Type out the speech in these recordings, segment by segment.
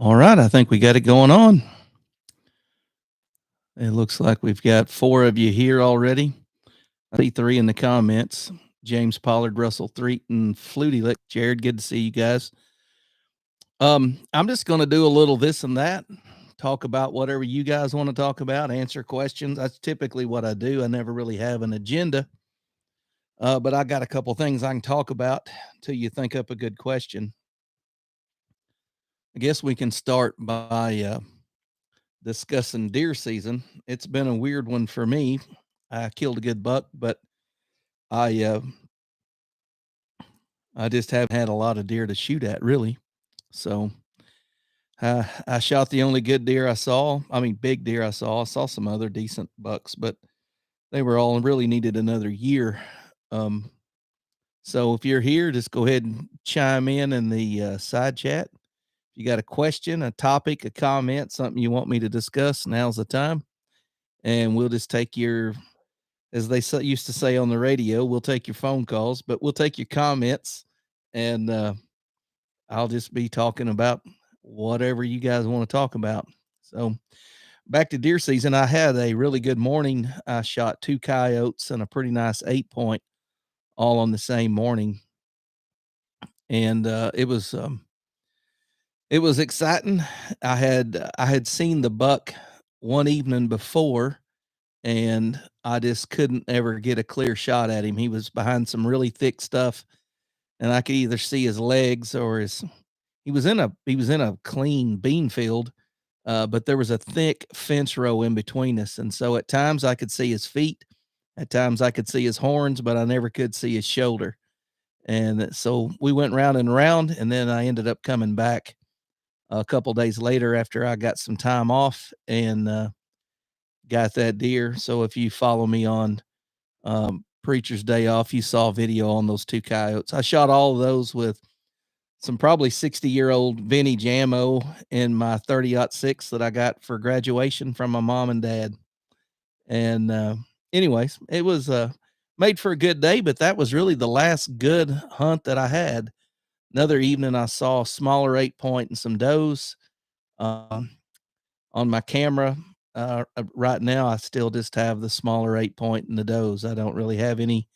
All right, I think we got it going on. It looks like we've got four of you here already. I see three in the comments. James Pollard, Russell Threet, and Flutie Lick. Jared, good to see you guys. I'm just going to do a little this and that, talk about whatever you guys want to talk about, answer questions. That's typically what I do. I never really have an agenda, but I got a couple things I can talk about till you think up a good question. I guess we can start by discussing deer season. It's been a weird one for me. I killed a good buck, but I uh, I just haven't had a lot of deer to shoot at really. So I shot the only good deer I saw. I mean, big deer I saw. I saw some other decent bucks, but they were all really needed another year. Um, so if you're here, just go ahead and chime in the side chat. If you got a question, a topic, a comment, something you want me to discuss, now's the time. And we'll just take your, as they used to say on the radio, we'll take your phone calls, but we'll take your comments, and I'll just be talking about whatever you guys want to talk about. So back to deer season, I had a really good morning. I shot two coyotes and a pretty nice 8 point all on the same morning, and it was exciting. I had seen the buck one evening before, and I just couldn't ever get a clear shot at him. He was behind some really thick stuff, and I could either see his legs or his he was in a clean bean field, but there was a thick fence row in between us, and so at times I could see his feet, at times I could see his horns, but I never could see his shoulder. And so we went round and round, and then I ended up coming back a couple days later after I got some time off and got that deer. So if you follow me on Preacher's Day Off, you saw a video on those two coyotes. I shot all of those with some probably 60-year-old vintage ammo in my 30-06 that I got for graduation from my mom and dad. And anyways, it was made for a good day, but that was really the last good hunt that I had. Another evening, I saw a smaller 8 point and some does. Um, on my camera. Right now, I still just have the smaller 8 point and the does. I don't really have any.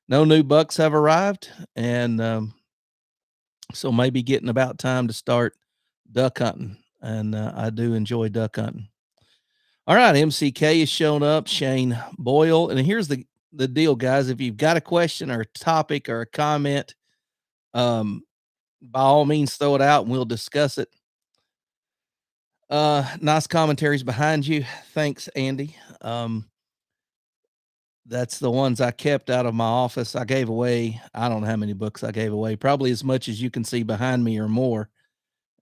No new bucks have arrived, and so maybe getting about time to start duck hunting. And I do enjoy duck hunting. All right, MCK is showing up. Shane Boyle, and here's the deal, guys. If you've got a question or a topic or a comment, um, by all means, throw it out and we'll discuss it. Nice commentaries behind you. Thanks, Andy. That's the ones I kept out of my office. I gave away, I don't know how many books I gave away, probably as much as you can see behind me or more.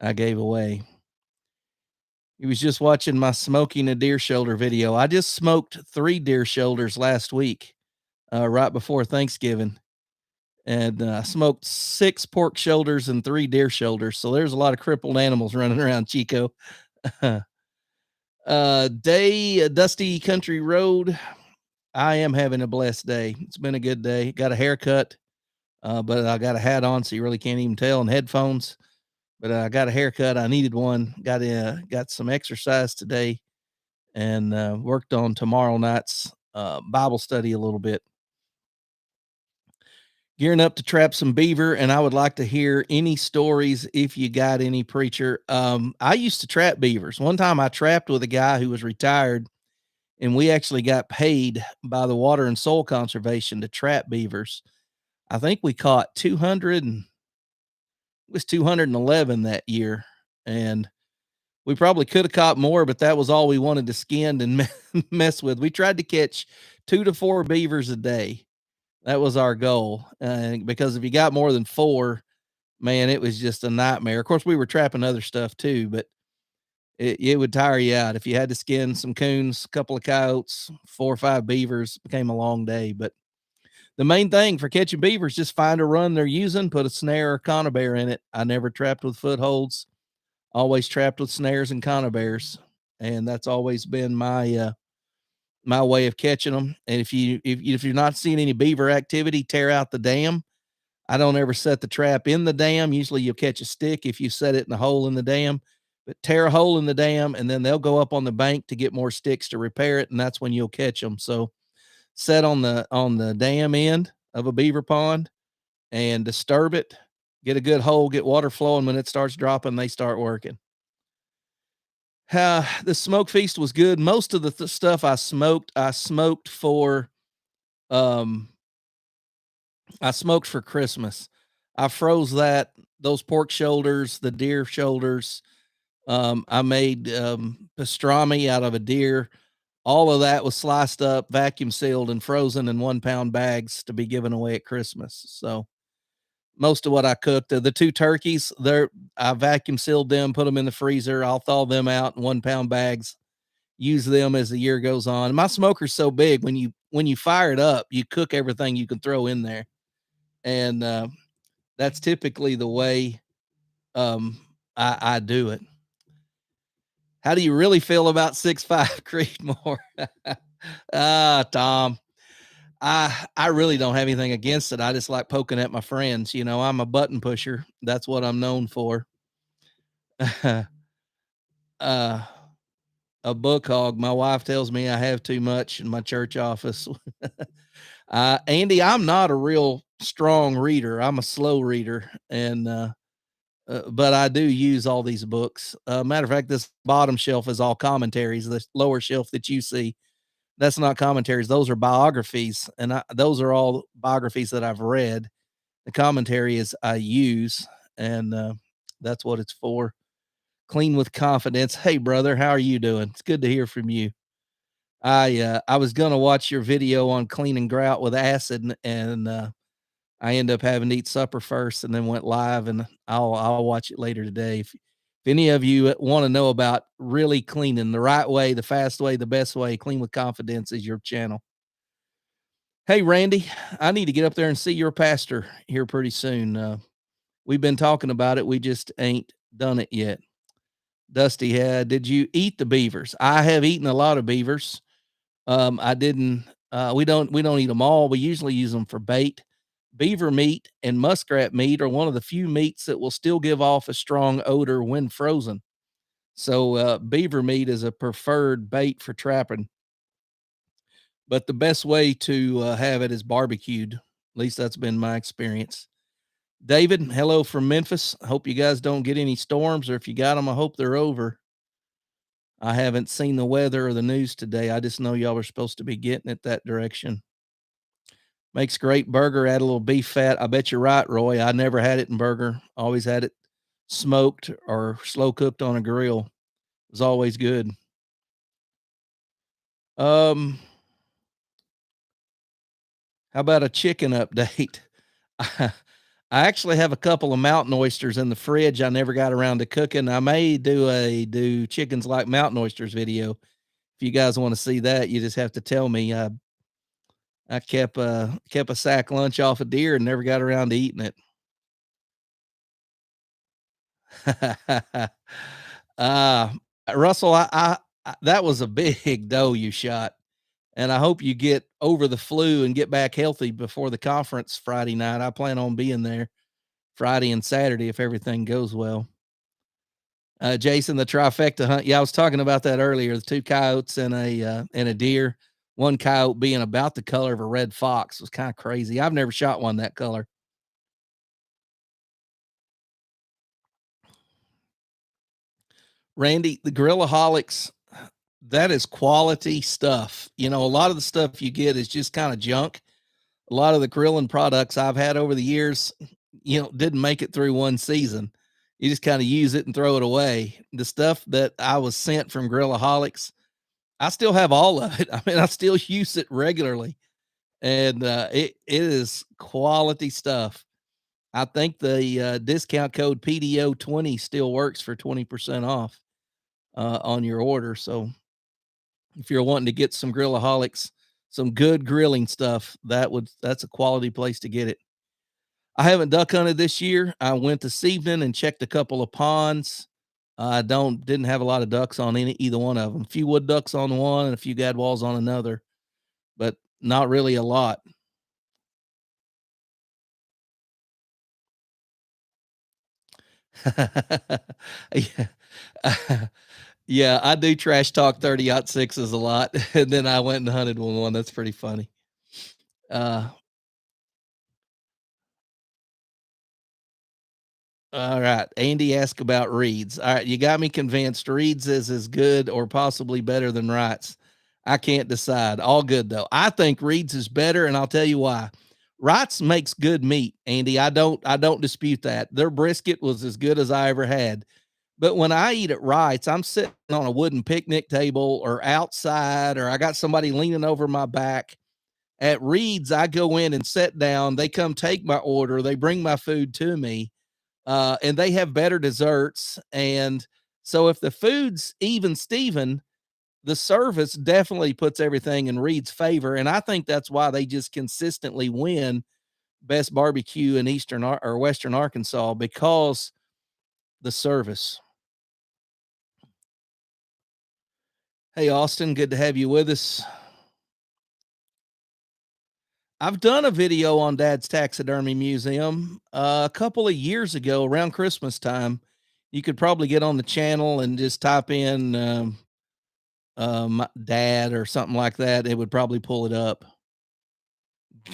I gave away. He was just watching my smoking a deer shoulder video. I just smoked 3 deer shoulders last week, right before Thanksgiving. And I smoked 6 pork shoulders and 3 deer shoulders. So there's a lot of crippled animals running around, Chico. Dusty Country Road. I am having a blessed day. It's been a good day. Got a haircut, but I got a hat on, so you really can't even tell, and headphones. But I got a haircut. I needed one. Got some exercise today, and worked on tomorrow night's Bible study a little bit. Gearing up to trap some beaver, and I would like to hear any stories if you got any, preacher. I used to trap beavers. One time I trapped with a guy who was retired, and we actually got paid by the Water and Soil Conservation to trap beavers. I think we caught 200 and it was 211 that year, and we probably could have caught more, but that was all we wanted to skin and mess with. We tried to catch 2 to 4 beavers a day. That was our goal, because if you got more than 4, man, it was just a nightmare. Of course, we were trapping other stuff too, but it would tire you out. If you had to skin some coons, a couple of coyotes, 4 or 5 beavers, it became a long day. But the main thing for catching beavers, just find a run they're using, put a snare or conibear in it. I never trapped with footholds, always trapped with snares and conibears, and that's always been my way of catching them. And if you're not seeing any beaver activity, tear out the dam. I don't ever set the trap in the dam. Usually you'll catch a stick if you set it in a hole in the dam. but tear a hole in the dam, and then they'll go up on the bank to get more sticks to repair it, and that's when you'll catch them. So set on the dam end of a beaver pond and disturb it, get a good hole, get water flowing. When it starts dropping, they start working. The smoke feast was good. Most of the stuff I smoked for um I smoked for Christmas. I froze those pork shoulders, the deer shoulders. I made pastrami out of a deer. All of that was sliced up, vacuum sealed, and frozen in 1 pound bags to be given away at Christmas. So most of what I cooked, the two turkeys, I vacuum sealed them, put them in the freezer. I'll thaw them out in 1 pound bags, use them as the year goes on. My smoker's so big, when you fire it up, you cook everything you can throw in there, and that's typically the way um, I do it. How do you really feel about 6'5" Creedmoor? Tom, I really don't have anything against it. I just like poking at my friends. I'm a button pusher. That's what I'm known for. uh, a book hog. My wife tells me I have too much in my church office. Andy, I'm not a real strong reader. I'm a slow reader, and but I do use all these books. Matter of fact, this bottom shelf is all commentaries. The lower shelf that you see, that's not commentaries. Those are biographies, and those are all biographies that I've read. The commentary is I use, and that's what it's for. Clean with confidence. Hey, brother, how are you doing? It's good to hear from you. I was gonna watch your video on cleaning grout with acid, and I end up having to eat supper first, and then went live, and I'll watch it later today. If any of you want to know about really cleaning the right way, the fast way, the best way, Clean with Confidence is your channel. Hey, Randy, I need to get up there and see your pastor here pretty soon. We've been talking about it. We just ain't done it yet. Dusty had, did you eat the beavers? I have eaten a lot of beavers. I didn't, we don't eat them all. We usually use them for bait. Beaver meat and muskrat meat are one of the few meats that will still give off a strong odor when frozen. So, beaver meat is a preferred bait for trapping, but the best way to have it is barbecued. At least that's been my experience. David, hello from Memphis. I hope you guys don't get any storms, or if you got them, I hope they're over. I haven't seen the weather or the news today. I just know y'all are supposed to be getting it that direction. Makes great burger, add a little beef fat. I bet you're right, Roy. I never had it in burger. Always had it smoked or slow cooked on a grill. It was always good. Um, how about a chicken update? I actually have a couple of mountain oysters in the fridge. I never got around to cooking. I may do chickens like mountain oysters video. If you guys want to see that, you just have to tell me. I kept a sack lunch off a deer and never got around to eating it. uh Russell, that was a big doe you shot, and I hope you get over the flu and get back healthy before the conference Friday night. I plan on being there Friday and Saturday if everything goes well. Jason, the trifecta hunt. Yeah, I was talking about that earlier. The two coyotes and a deer. One coyote being about the color of a red fox was kind of crazy. I've never shot one that color. Randy, the Gorillaholics, that is quality stuff. A lot of the stuff you get is just kind of junk. A lot of the grilling products I've had over the years, didn't make it through one season. You just kind of use it and throw it away. The stuff that I was sent from Grillaholics, I still have all of it. I mean, I still use it regularly, and it is quality stuff. I think the discount code PDO20 still works for 20% off on your order. So if you're wanting to get some Grillaholics, some good grilling stuff, that's a quality place to get it. I haven't duck hunted this year. I went this evening and checked a couple of ponds. I didn't have a lot of ducks on either one of them. A few wood ducks on one and a few gadwalls on another, but not really a lot. Yeah. Yeah, I do trash talk 30 sixes a lot, and then I went and hunted with one. That's pretty funny. Uh, all right. Andy asked about reeds. All right, you got me convinced. Reeds is as good or possibly better than Wrights. I can't decide. All good though. I think Reeds is better, and I'll tell you why. Wrights makes good meat, Andy. I don't dispute that. Their brisket was as good as I ever had. But when I eat at Wrights, I'm sitting on a wooden picnic table or outside, or I got somebody leaning over my back. At Reed's, I go in and sit down. They come take my order. They bring my food to me, and they have better desserts. And so, if the food's even Steven, the service definitely puts everything in Reed's favor. And I think that's why they just consistently win best barbecue in or Western Arkansas because the service. Hey, Austin, good to have you with us. I've done a video on Dad's Taxidermy Museum a couple of years ago around Christmas time. You could probably get on the channel and just type in dad or something like that. It would probably pull it up.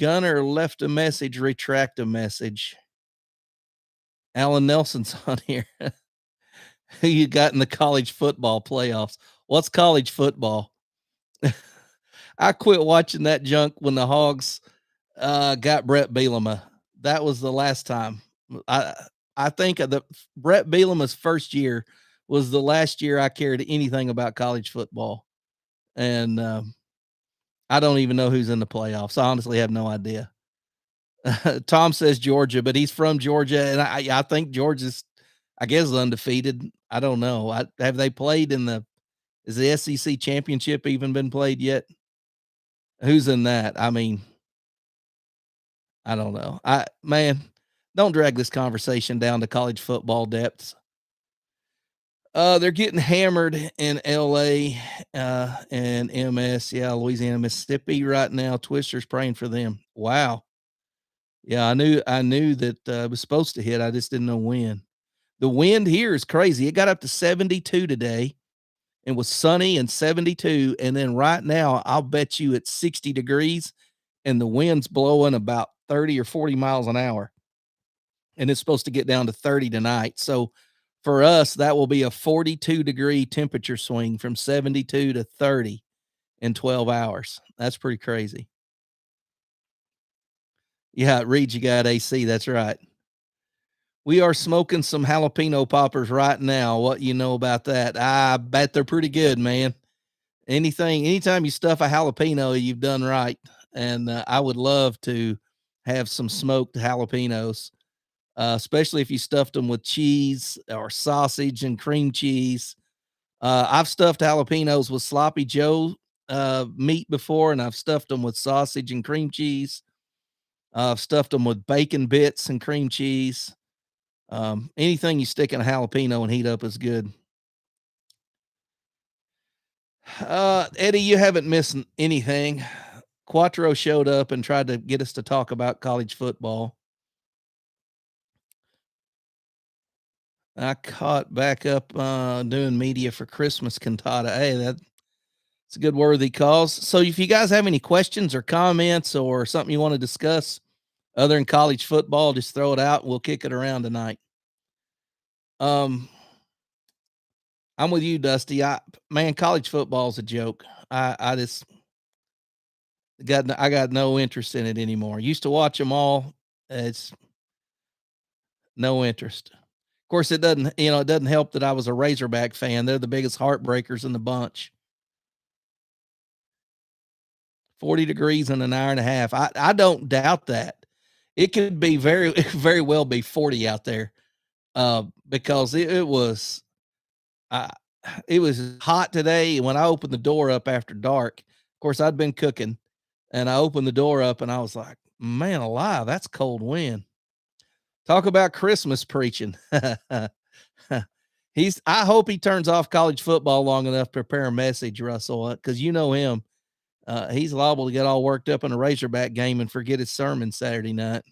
Gunner left a message, retract a message. Alan Nelson's on here. Who you got in the college football playoffs? What's college football? I quit watching that junk when the Hogs got Brett Bielema. That was the last time. I I think the Brett Bielema's first year was the last year I cared anything about college football, and I don't even know who's in the playoffs. I honestly have no idea. Tom says Georgia, but he's from Georgia, and I think Georgia's, I guess, undefeated. I don't know. Have they played in the? Is the SEC championship even been played yet? Who's in that? I mean, I don't know. Don't drag this conversation down to college football depths. They're getting hammered in LA and MS. Yeah, Louisiana, Mississippi right now. Twister's praying for them. Wow. Yeah, I knew that it was supposed to hit. I just didn't know when. The wind here is crazy. It got up to 72 today and was sunny and 72. And then right now, I'll bet you it's 60 degrees and the wind's blowing about 30 or 40 miles an hour. And it's supposed to get down to 30 tonight. So for us, that will be a 42-degree temperature swing from 72 to 30 in 12 hours. That's pretty crazy. Yeah, it reads you got AC. That's right. We are smoking some jalapeno poppers right now. What you know about that? I bet they're pretty good, man. Anytime you stuff a jalapeno, you've done right. And I would love to have some smoked jalapenos, especially if you stuffed them with cheese or sausage and cream cheese. I've stuffed jalapenos with sloppy Joe meat before, and I've stuffed them with sausage and cream cheese. I've stuffed them with bacon bits and cream cheese. Anything you stick in a jalapeno and heat up is good. Eddie, you haven't missed anything. Quattro showed up and tried to get us to talk about college football. I caught back up doing media for Christmas cantata. Hey, that's a good worthy cause. So if you guys have any questions or comments or something you want to discuss other than college football, just throw it out. We'll kick it around tonight. Um, I'm with you, Dusty. Man, college football is a joke. I just I got no interest in it anymore. Used to watch them all. It's no interest. Of course, it doesn't help that I was a Razorback fan. They're the biggest heartbreakers in the bunch. 40 degrees in an hour and a half. I don't doubt that. It could be very well be 40 out there. Because uh, it was hot today. When I opened the door up after dark, of course, I'd been cooking and I opened the door up and I was like, man alive, that's cold wind. Talk about Christmas preaching. I hope he turns off college football long enough to prepare a message, Russell, because you know him. He's liable to get all worked up in a Razorback game and forget his sermon Saturday night.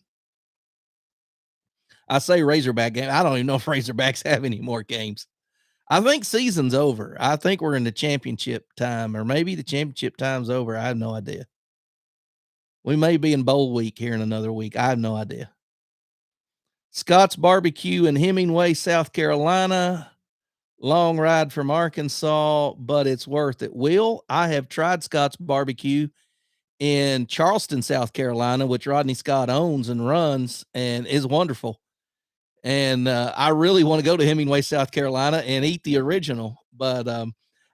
I say Razorback game. I don't even know if Razorbacks have any more games. I think season's over. I think we're in the championship time, or maybe the championship time's over. I have no idea. We may be in bowl week here in another week. I have no idea. Scott's Barbecue in Hemingway, South Carolina. Long ride from Arkansas, but it's worth it. Will, I have tried Scott's Barbecue in Charleston, South Carolina, which Rodney Scott owns and runs and is wonderful. And I really want to go to Hemingway, South Carolina and eat the original. But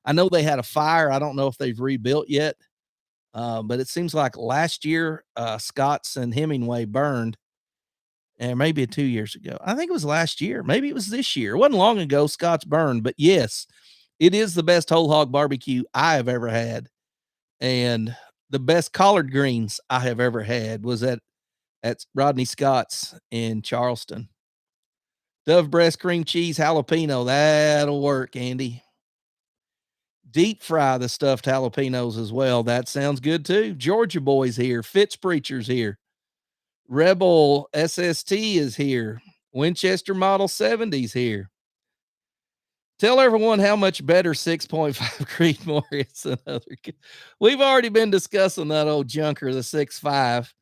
I know they had a fire. I don't know if they've rebuilt yet. But it seems like last year, Scott's and Hemingway burned, and maybe 2 years ago. I think it was last year. Maybe it was this year. It wasn't long ago. Scott's burned, but yes, it is the best whole hog barbecue I have ever had, and the best collard greens I have ever had was at Rodney Scott's in Charleston. Dove breast cream cheese jalapeno. That'll work, Andy. Deep fry the stuffed jalapenos as well. That sounds good too. Georgia boys here. Fitz Preacher's here. Rebel SST is here. Winchester Model 70's here. Tell everyone how much better 6.5 Creedmoor is than other. We've already been discussing that old junker, the 6.5.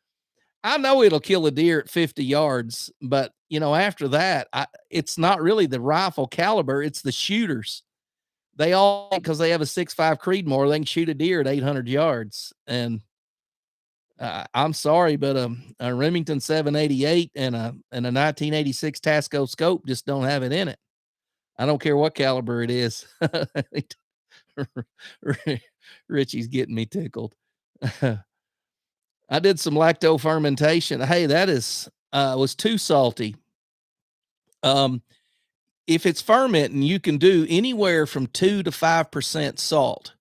I know it'll kill a deer at 50 yards, but after that, it's not really the rifle caliber, it's the shooters. They all think because they have a 6.5 Creedmoor, they can shoot a deer at 800 yards. And I'm sorry, but a Remington 788 and a 1986 Tasco scope just don't have it in it. I don't care what caliber it is. Richie's getting me tickled. I did some lacto fermentation. Hey, that was too salty. If it's fermenting, you can do anywhere from 2 to 5% salt.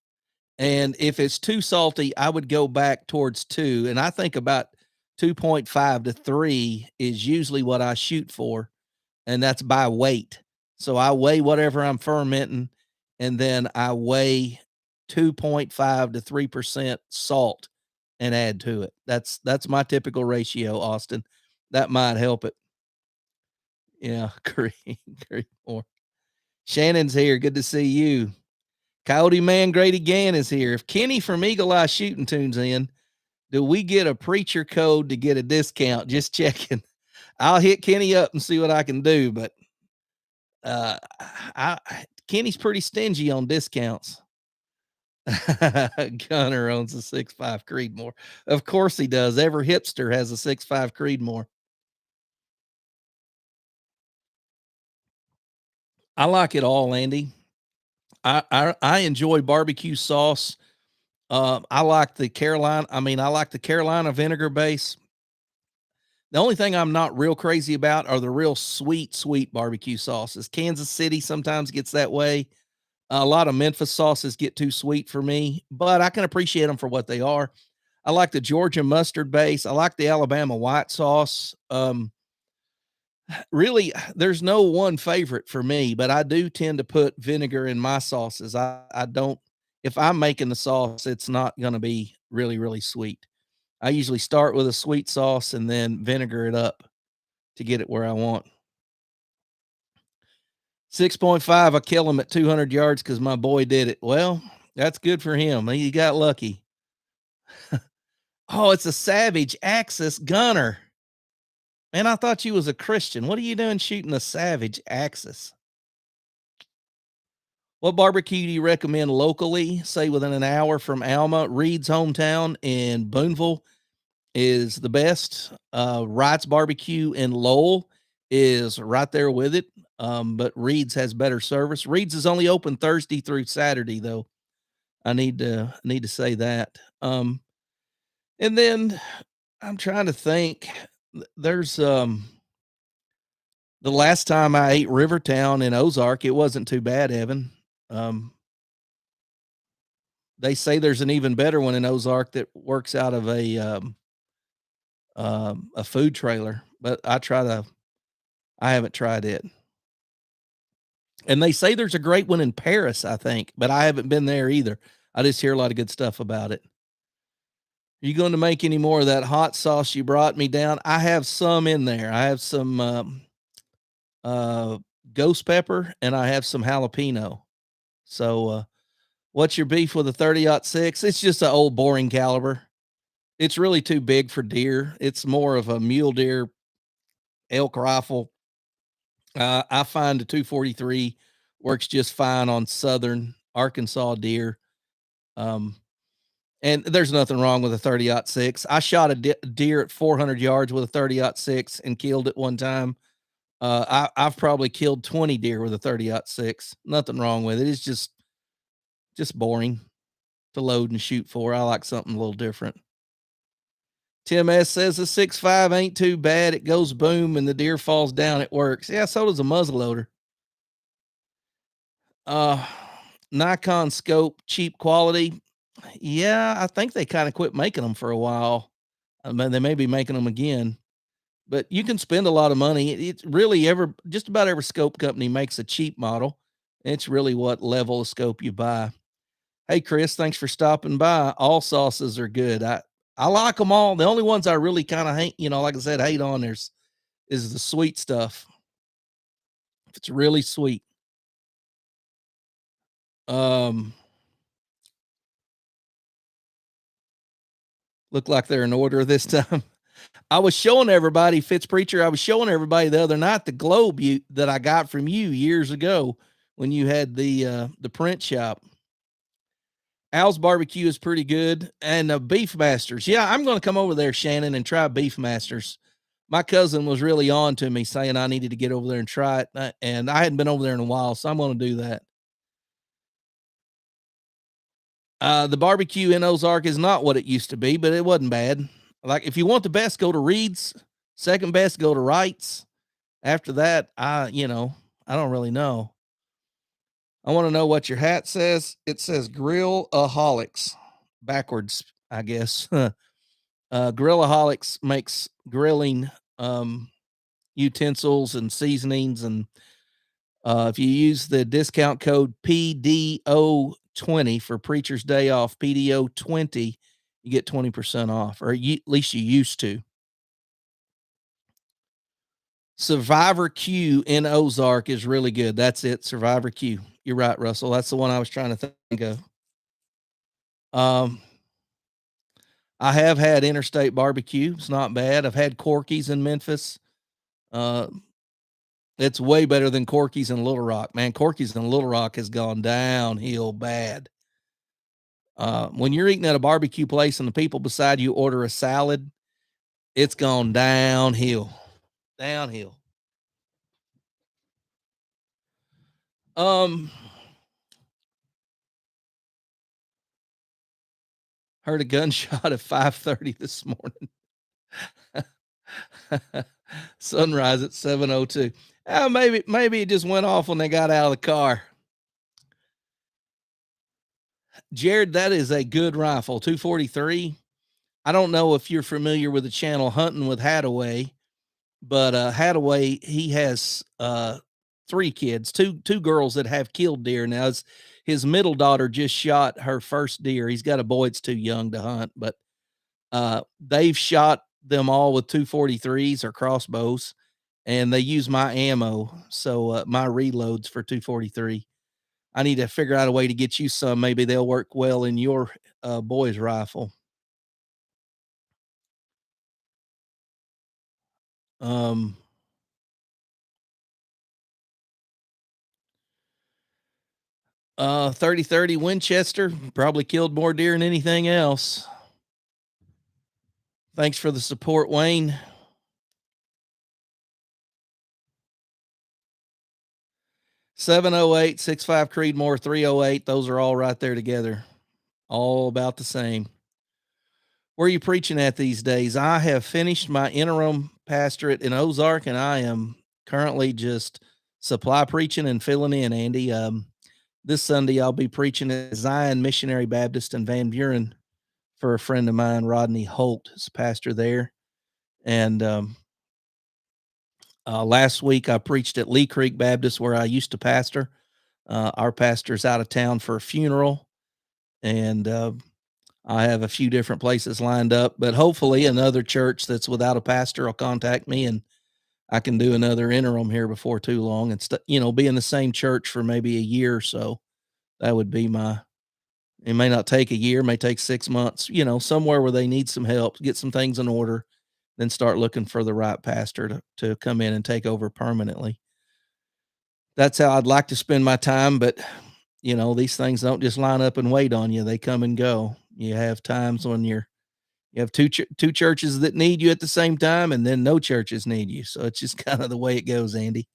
And if it's too salty, I would go back towards 2. And I think about 2.5 to 3 is usually what I shoot for. And that's by weight. So I weigh whatever I'm fermenting, and then I weigh 2.5 to 3% salt and add to it. That's my typical ratio, Austin. That might help it. Yeah, great more. Shannon's here. Good to see you. Coyote Man Grady Gann is here. If Kenny from Eagle Eye Shooting Tunes in, do we get a preacher code to get a discount? Just checking. I'll hit Kenny up and see what I can do, but Kenny's pretty stingy on discounts. Gunner owns a 6.5 Creedmoor. Of course he does. Every hipster has a 6.5 Creedmoor. I like it all, Andy. I enjoy barbecue sauce. I like the Carolina vinegar base. The only thing I'm not real crazy about are the real sweet barbecue sauces. Kansas City sometimes gets that way. A lot of Memphis sauces get too sweet for me, but I can appreciate them for what they are. I like the Georgia mustard base. I like the Alabama white sauce. Really, there's no one favorite for me, but I do tend to put vinegar in my sauces. I don't, if I'm making the sauce, it's not going to be really sweet. I usually start with a sweet sauce and then vinegar it up to get it where I want. 6.5, I kill him at 200 yards because my boy did it. Well, that's good for him. He got lucky. Oh, it's a Savage Axis Gunner. Man, I thought you was a Christian. What are you doing shooting a Savage Axis? What barbecue do you recommend locally, say within an hour from Alma? Reed's hometown in Boonville is the best. Wright's Barbecue in Lowell is right there with it. But Reed's has better service. Reed's is only open Thursday through Saturday, though. I need to say that. And then I'm trying to think. There's the last time I ate Rivertown in Ozark, it wasn't too bad, Evan. They say there's an even better one in Ozark that works out of a food trailer, but I haven't tried it. And they say there's a great one in Paris, I think, but I haven't been there either. I just hear a lot of good stuff about it. Are you going to make any more of that hot sauce you brought me down? I have some in there. I have some uh, ghost pepper, and I have some jalapeno. So, what's your beef with a 30-06? It's just an old boring caliber. It's really too big for deer. It's more of a mule deer elk rifle. I find the 243 works just fine on southern Arkansas deer. Um, and there's nothing wrong with a 30-06. I shot a deer at 400 yards with a 30-06 and killed it one time. I've probably killed 20 deer with a 30-06. Nothing wrong with it. It's just boring to load and shoot for. I like something a little different. Tim S says the 6.5 ain't too bad. It goes boom and the deer falls down. It works. Yeah, so does a muzzleloader. Uh, Nikon scope, cheap quality. Yeah, I think they kind of quit making them for a while. I mean, they may be making them again, but you can spend a lot of money. It's really just about every scope company makes a cheap model. It's really what level of scope you buy. Hey, Chris, thanks for stopping by. All sauces are good. I like them all. The only ones I really kind of hate, like I said, hate on is the sweet stuff. If it's really sweet. Um, Look like they're in order this time. I was showing everybody, Fitz Preacher, I was showing everybody the other night the globe that I got from you years ago when you had the print shop. Al's barbecue is pretty good. And Beef Masters. Yeah, I'm going to come over there, Shannon, and try Beef Masters. My cousin was really on to me saying I needed to get over there and try it. And I hadn't been over there in a while, so I'm going to do that. The barbecue in Ozark is not what it used to be, but it wasn't bad. Like, if you want the best, go to Reed's. Second best, go to Wright's. After that, I don't really know. I want to know what your hat says. It says Grillaholics. Backwards, I guess. Grillaholics makes grilling utensils and seasonings. And if you use the discount code PDO20 for Preacher's Day Off, PDO20, you get 20% off, or at least you used to. Survivor Q in Ozark is really good. That's it. Survivor Q. You're right, Russell. That's the one I was trying to think of. I have had Interstate Barbecue. It's not bad. I've had Corky's in Memphis. Uh, it's way better than Corky's in Little Rock. Man, Corky's in Little Rock has gone downhill bad. When you're eating at a barbecue place and the people beside you order a salad, it's gone downhill. Downhill. Heard a gunshot at 5:30 this morning. Sunrise at 7:02. Maybe it just went off when they got out of the car. Jared, that is a good rifle, 243. I don't know if you're familiar with the channel Hunting with Hadaway, but Hadaway, he has three kids, two girls that have killed deer. Now his middle daughter just shot her first deer. He's got a boy that's too young to hunt, but they've shot them all with 243s or crossbows, and they use my ammo. So my reloads for 243. I need to figure out a way to get you some. Maybe they'll work well in your boy's rifle. 30-30 Winchester probably killed more deer than anything else. Thanks for the support, Wayne. 708, 65 Creedmoor, 308. Those are all right there together. All about the same. Where are you preaching at these days? I have finished my interim pastorate in Ozark, and I am currently just supply preaching and filling in, Andy. This Sunday, I'll be preaching at Zion Missionary Baptist in Van Buren for a friend of mine, Rodney Holt, is pastor there. And last week, I preached at Lee Creek Baptist, where I used to pastor. Our pastor's out of town for a funeral, and I have a few different places lined up, but hopefully another church that's without a pastor will contact me and I can do another interim here before too long and be in the same church for maybe a year or so. That would be my it may not take a year, may take 6 months, somewhere where they need some help, get some things in order, then start looking for the right pastor to come in and take over permanently. That's how I'd like to spend my time, but these things don't just line up and wait on you. They come and go. You have times when you have two churches that need you at the same time, and then no churches need you. So it's just kind of the way it goes, Andy.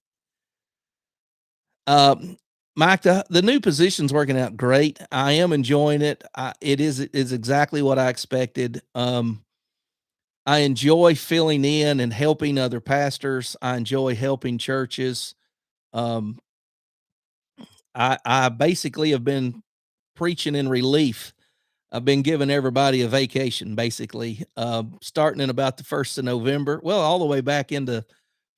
Um, Mike, the new position's working out great. I am enjoying it. It is exactly what I expected. I enjoy filling in and helping other pastors. I enjoy helping churches. Um, I basically have been preaching in relief. I've been giving everybody a vacation, basically, starting in about the 1st of November. Well, all the way back into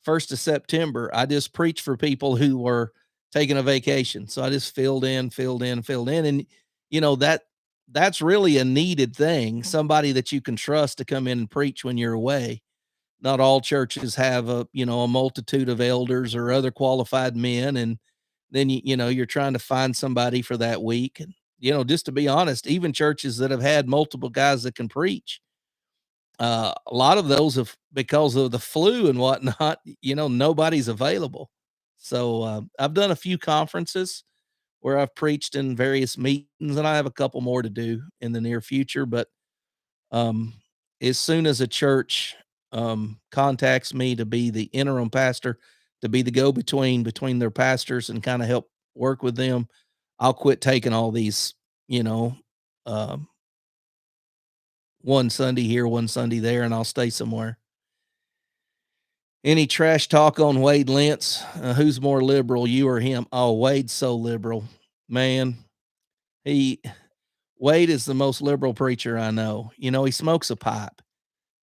1st of September. I just preached for people who were taking a vacation. So I just filled in, filled in, filled in. And, that's really a needed thing. Somebody that you can trust to come in and preach when you're away. Not all churches have a multitude of elders or other qualified men. And then, you're trying to find somebody for that week. And, just to be honest, even churches that have had multiple guys that can preach, a lot of those have because of the flu and whatnot, nobody's available. So I've done a few conferences where I've preached in various meetings, and I have a couple more to do in the near future. But um, as soon as a church contacts me to be the interim pastor, to be the between their pastors and kind of help work with them, I'll quit taking all these, you know, um, one Sunday here, one Sunday there, and I'll stay somewhere. Any trash talk on Wade Lentz? Who's more liberal, you or him? Oh, Wade's so liberal, man. He Wade is the most liberal preacher I know. He smokes a pipe.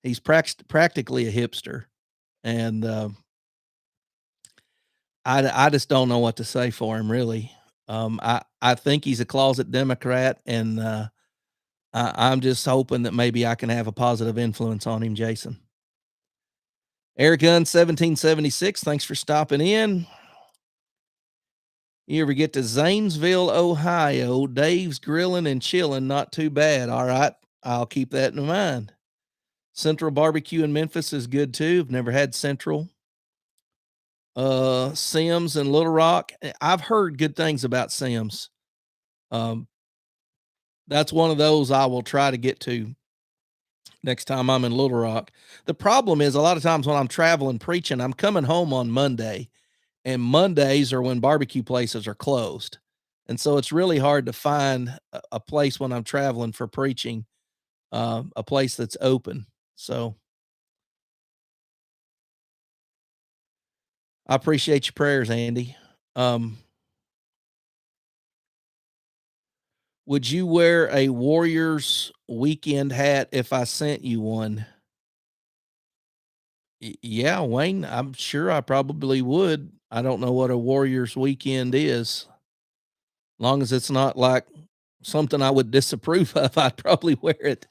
He's practically a hipster, and I just don't know what to say for him, really. I think he's a closet Democrat, and I'm just hoping that maybe I can have a positive influence on him, Jason. Airgun 1776, thanks for stopping in. You ever get to Zanesville, Ohio? Dave's grilling and chilling, not too bad. All right, I'll keep that in mind. Central Barbecue in Memphis is good too. I've never had Central. Sims in Little Rock. I've heard good things about Sims. Um, that's one of those I will try to get to next time I'm in Little Rock. The problem is a lot of times when I'm traveling preaching, I'm coming home on Monday, and Mondays are when barbecue places are closed. And so it's really hard to find a place when I'm traveling for preaching, a place that's open. So I appreciate your prayers, Andy. Um, would you wear a Warriors weekend hat if I sent you one? Yeah, Wayne, I'm sure I probably would. I don't know what a Warriors weekend is. Long as it's not like something I would disapprove of, I'd probably wear it.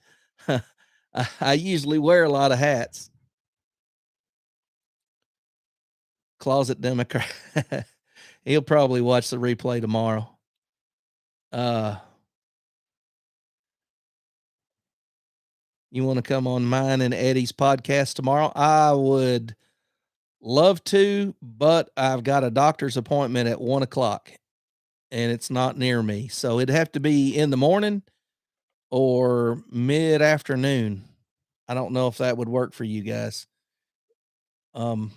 I usually wear a lot of hats. Closet Democrat. He'll probably watch the replay tomorrow. Uh, you want to come on mine and Eddie's podcast tomorrow? I would love to, but I've got a doctor's appointment at 1 o'clock and it's not near me. So it'd have to be in the morning or mid afternoon. I don't know if that would work for you guys. Um,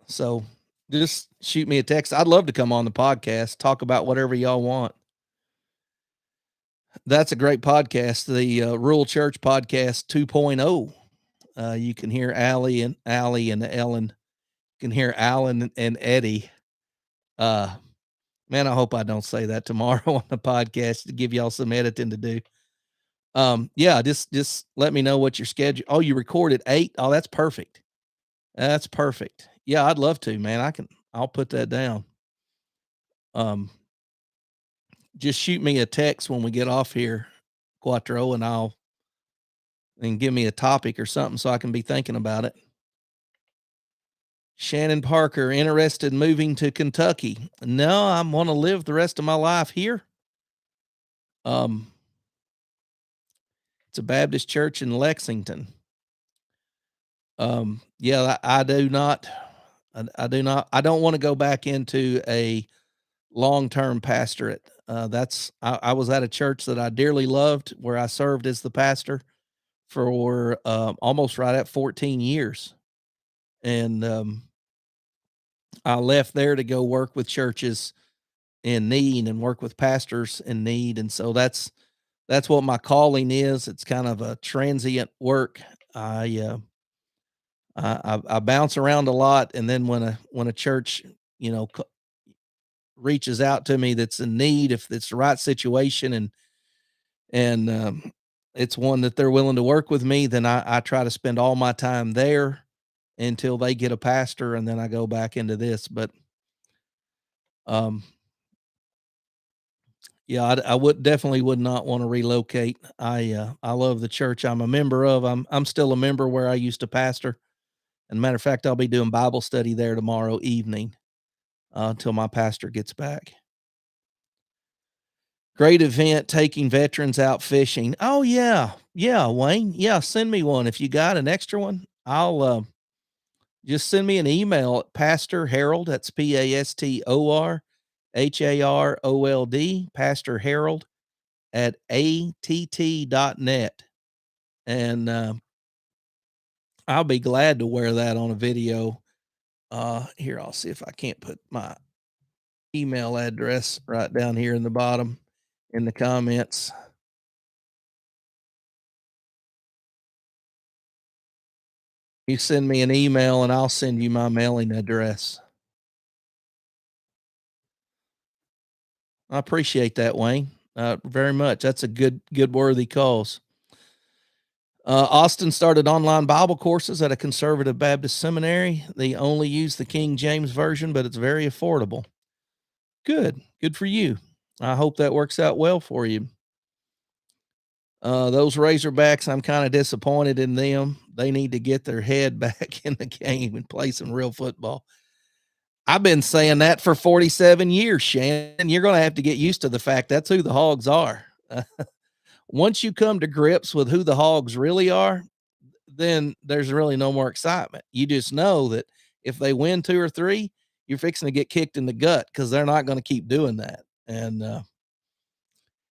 so just shoot me a text. I'd love to come on the podcast, talk about whatever y'all want. That's a great podcast, the Rural Church Podcast 2.0. You can hear Allie and Ellen. You can hear Alan and Eddie. Uh, Man, I hope I don't say that tomorrow on the podcast to give y'all some editing to do. Yeah, just let me know what your schedule. Oh, you recorded 8. Oh, that's perfect. That's perfect. Yeah, I'd love to, man. I'll put that down. Um, just shoot me a text when we get off here, Quattro, and and give me a topic or something so I can be thinking about it. Shannon Parker, interested in moving to Kentucky? No, I want to live the rest of my life here. Um, it's a Baptist church in Lexington. Yeah, I do not. I do not. I don't want to go back into a long-term pastorate. I was at a church that I dearly loved, where I served as the pastor for almost right at 14 years, and I left there to go work with churches in need and work with pastors in need, and so that's what my calling is. It's kind of a transient work. I uh, I bounce around a lot, and then when a church, you know, reaches out to me that's in need, if it's the right situation and it's one that they're willing to work with me, then I try to spend all my time there until they get a pastor, and then I go back into this. But um, yeah, I would definitely would not want to relocate. I love the church I'm a member of. I'm still a member where I used to pastor. And matter of fact, I'll be doing Bible study there tomorrow evening until my pastor gets back. Great event taking veterans out fishing. Oh yeah, yeah, Wayne. Yeah, send me one if you got an extra one. I'll just send me an email at Pastor Harold. That's PastorHarold, Pastor Harold at att.net. And I'll be glad to wear that on a video. Here, I'll see if I can't put my email address right down here in the bottom in the comments. You send me an email and I'll send you my mailing address. I appreciate that, Wayne, very much. That's a good, worthy cause. Austin started online Bible courses at a conservative Baptist seminary. They only use the King James Version, but it's very affordable. Good for you. I hope that works out well for you. Those Razorbacks, I'm kind of disappointed in them. They need to get their head back in the game and play some real football. I've been saying that for 47 years, Shannon. You're going to have to get used to the fact that's who the Hogs are. Once you come to grips with who the Hogs really are, then there's really no more excitement. You just know that if they win two or three, you're fixing to get kicked in the gut because they're not going to keep doing that. And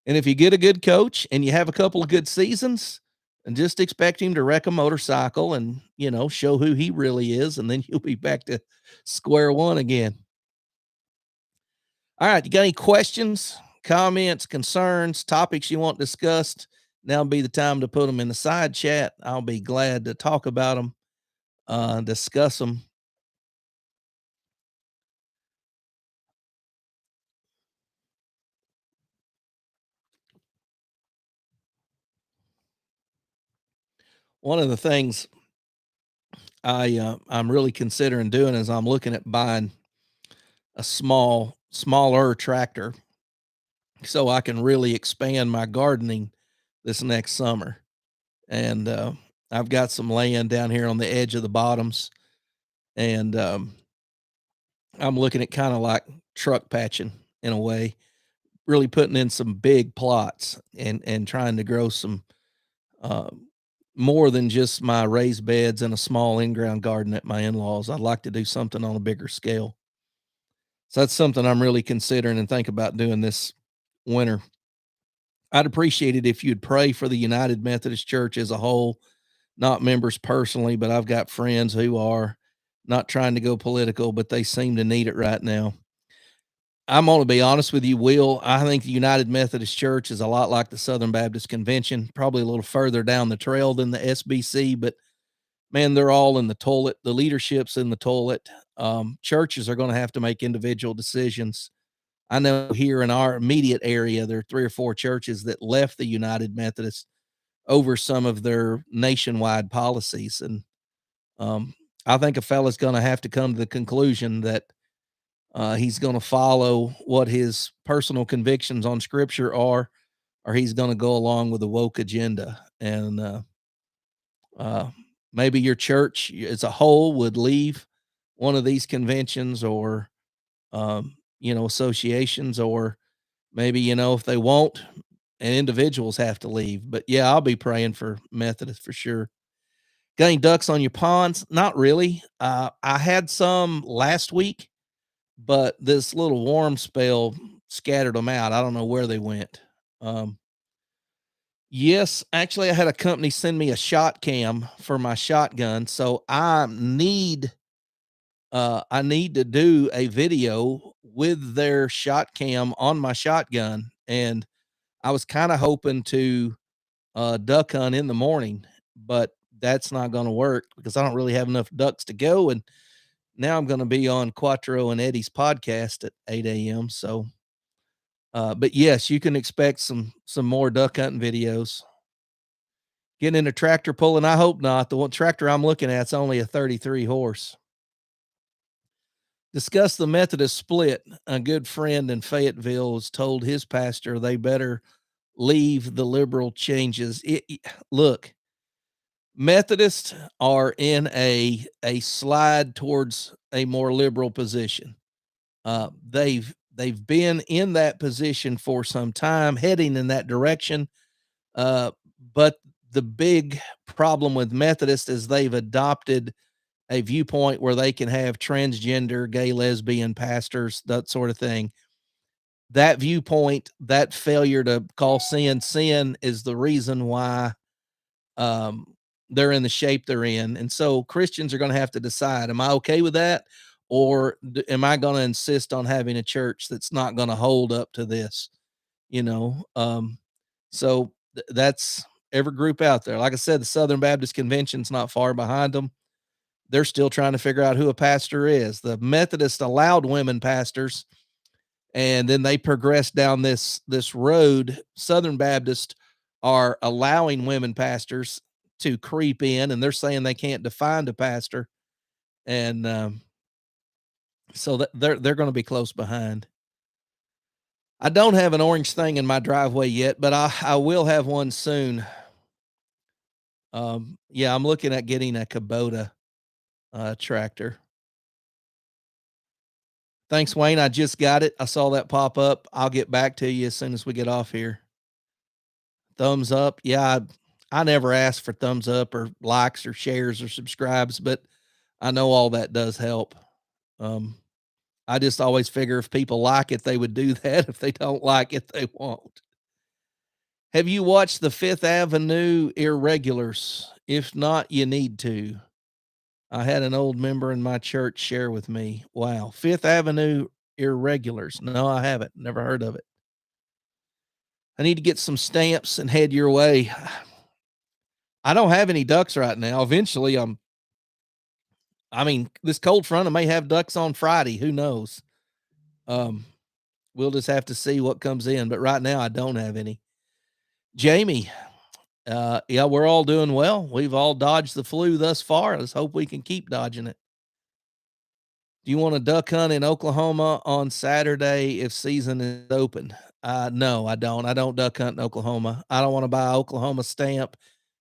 if you get a good coach and you have a couple of good seasons, and just expect him to wreck a motorcycle and, show who he really is, and then you'll be back to square one again. All right, you got any questions, comments, concerns, topics you want discussed? Now be the time to put them in the side chat. I'll be glad to talk about them, discuss them. One of the things I'm really considering doing is I'm looking at buying a smaller tractor so I can really expand my gardening this next summer. And I've got some land down here on the edge of the bottoms, and I'm looking at kind of like truck patching in a way, really putting in some big plots and trying to grow some uh, more than just my raised beds and a small in-ground garden at my in-laws. I'd like to do something on a bigger scale. So that's something I'm really considering and think about doing this winter. I'd appreciate it if you'd pray for the United Methodist Church as a whole, not members personally, but I've got friends who are not trying to go political, but they seem to need it right now. I'm going to be honest with you, Will. I think the United Methodist Church is a lot like the Southern Baptist Convention, probably a little further down the trail than the SBC, but man, they're all in the toilet. The leadership's in the toilet. Churches are going to have to make individual decisions. I know here in our immediate area, there are 3 or 4 churches that left the United Methodist over some of their nationwide policies. And I think a fella's going to have to come to the conclusion that he's going to follow what his personal convictions on scripture are, or he's going to go along with the woke agenda. And Uh, Maybe your church as a whole would leave one of these conventions or, associations, or maybe, if they won't, and individuals have to leave. But yeah, I'll be praying for Methodists for sure. Got any ducks on your ponds? Not really. I had some last week, but this little warm spell scattered them out. I don't know where they went. Um, yes, actually, I had a company send me a shot cam for my shotgun, so I need to do a video with their shot cam on my shotgun, and I was kind of hoping to duck hunt in the morning, but that's not going to work because I don't really have enough ducks to go. And now I'm going to be on Quattro and Eddie's podcast at 8 a.m. So, but yes, you can expect some more duck hunting videos. Getting in a tractor pulling, I hope not. The one tractor I'm looking at is only a 33 horse. Discuss the Methodist split. A good friend in Fayetteville was told his pastor they better leave the liberal changes. Look, Methodists are in a slide towards a more liberal position. They've been in that position for some time, heading in that direction. But the big problem with Methodists is they've adopted a viewpoint where they can have transgender, gay, lesbian pastors, that sort of thing. That viewpoint, that failure to call sin sin, is the reason why um, they're in the shape they're in. And so Christians are going to have to decide, am I okay with that? Or am I going to insist on having a church that's not going to hold up to this? You know, so that's every group out there. Like I said, the Southern Baptist Convention's not far behind them. They're still trying to figure out who a pastor is. The Methodists allowed women pastors, and then they progressed down this road. Southern Baptists are allowing women pastors to creep in, and they're saying they can't define a pastor, and so that they're going to be close behind. I don't have an orange thing in my driveway yet, but I will have one soon. Yeah, I'm looking at getting a Kubota tractor. Thanks, Wayne. I just got it. I saw that pop up. I'll get back to you as soon as we get off here. Thumbs up. Yeah, I never ask for thumbs up or likes or shares or subscribes, but I know all that does help. Um, I just always figure if people like it, they would do that. If they don't like it, they won't. Have you watched the Fifth Avenue Irregulars? If not, you need to. I had an old member in my church share with me. Wow. Fifth Avenue Irregulars. No, I haven't. Never heard of it. I need to get some stamps and head your way. I don't have any ducks right now. Eventually, I mean, this cold front, I may have ducks on Friday. Who knows? Um, we'll just have to see what comes in. But right now, I don't have any. Jamie, yeah, we're all doing well. We've all dodged the flu thus far. Let's hope we can keep dodging it. Do you want to duck hunt in Oklahoma on Saturday if season is open? No, I don't. I don't duck hunt in Oklahoma. I don't want to buy an Oklahoma stamp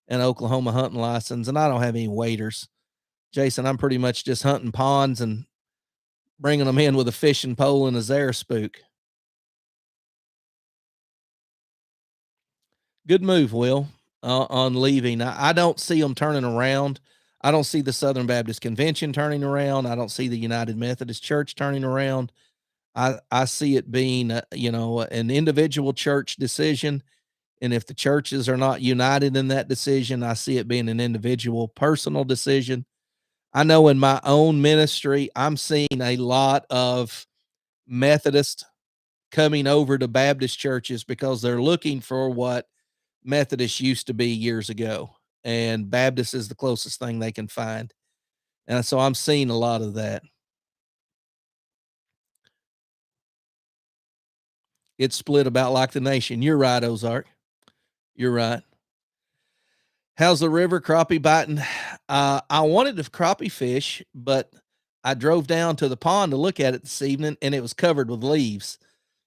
and Oklahoma hunting license, and I don't have any waders. Jason, I'm pretty much just hunting ponds and bringing them in with a fishing pole and a Zara spook. Good move, Will, on leaving. I don't see them turning around. I don't see the Southern Baptist Convention turning around. I don't see the United Methodist Church turning around. I see it being, an individual church decision. And if the churches are not united in that decision, I see it being an individual personal decision. I know in my own ministry, I'm seeing a lot of Methodist coming over to Baptist churches because they're looking for what Methodist used to be years ago. And Baptist is the closest thing they can find. And so I'm seeing a lot of that. It's split about like the nation. You're right, Ozark. You're right. How's the river crappie biting? I wanted to crappie fish, but I drove down to the pond to look at it this evening, and it was covered with leaves.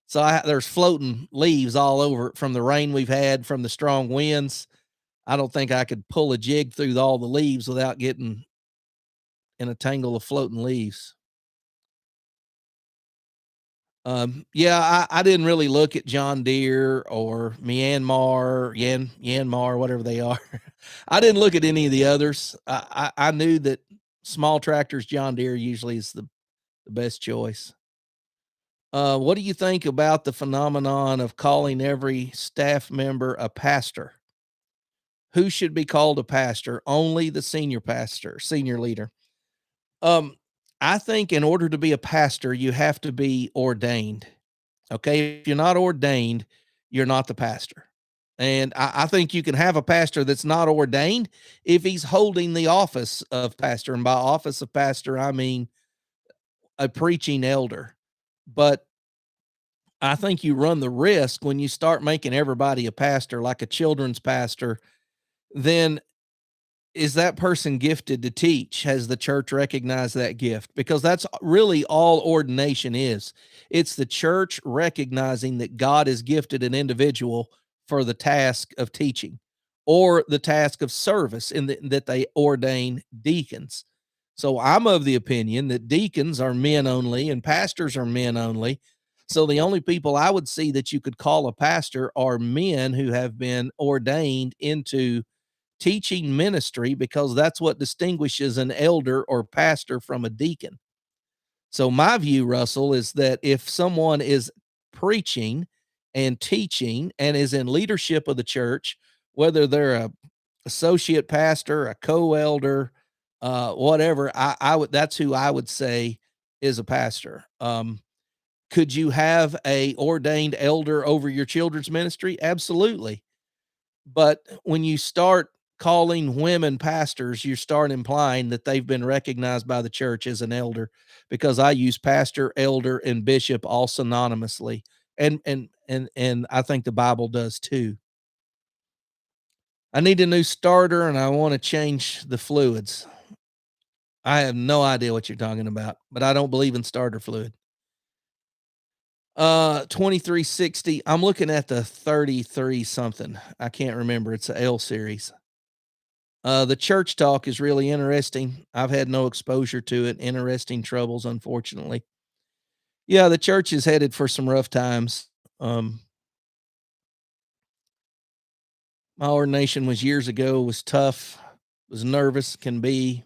So there's floating leaves all over it from the rain we've had, from the strong winds. I don't think I could pull a jig through all the leaves without getting in a tangle of floating leaves. Yeah, I didn't really look at John Deere or Yanmar, whatever they are. I didn't look at any of the others. I knew that small tractors, John Deere usually is the best choice. What do you think about the phenomenon of calling every staff member a pastor? Who should be called a pastor? Only the senior leader. Um, I think in order to be a pastor, you have to be ordained. Okay. If you're not ordained, you're not the pastor. And I think you can have a pastor that's not ordained if he's holding the office of pastor. And by office of pastor, I mean a preaching elder. But I think you run the risk when you start making everybody a pastor, like a children's pastor, then is that person gifted to teach? Has the church recognized that gift? Because that's really all ordination is. It's the church recognizing that God has gifted an individual for the task of teaching or the task of service, in that they ordain deacons. So I'm of the opinion that deacons are men only and pastors are men only. So the only people I would see that you could call a pastor are men who have been ordained into teaching ministry, because that's what distinguishes an elder or pastor from a deacon. So my view, Russell, is that if someone is preaching and teaching and is in leadership of the church, whether they're a associate pastor, a co-elder, whatever, I would that's who I would say is a pastor. Could you have a ordained elder over your children's ministry? Absolutely. But when you start calling women pastors, you start implying that they've been recognized by the church as an elder, because I use pastor, elder, and bishop all synonymously. And I think the Bible does too. I need a new starter and I want to change the fluids. I have no idea what you're talking about, but I don't believe in starter fluid. 2360. I'm looking at the 33 something. I can't remember. It's a L series. The church talk is really interesting. I've had no exposure to it. Interesting troubles, unfortunately. Yeah, the church is headed for some rough times. Um, my ordination was years ago, was tough, was nervous, can be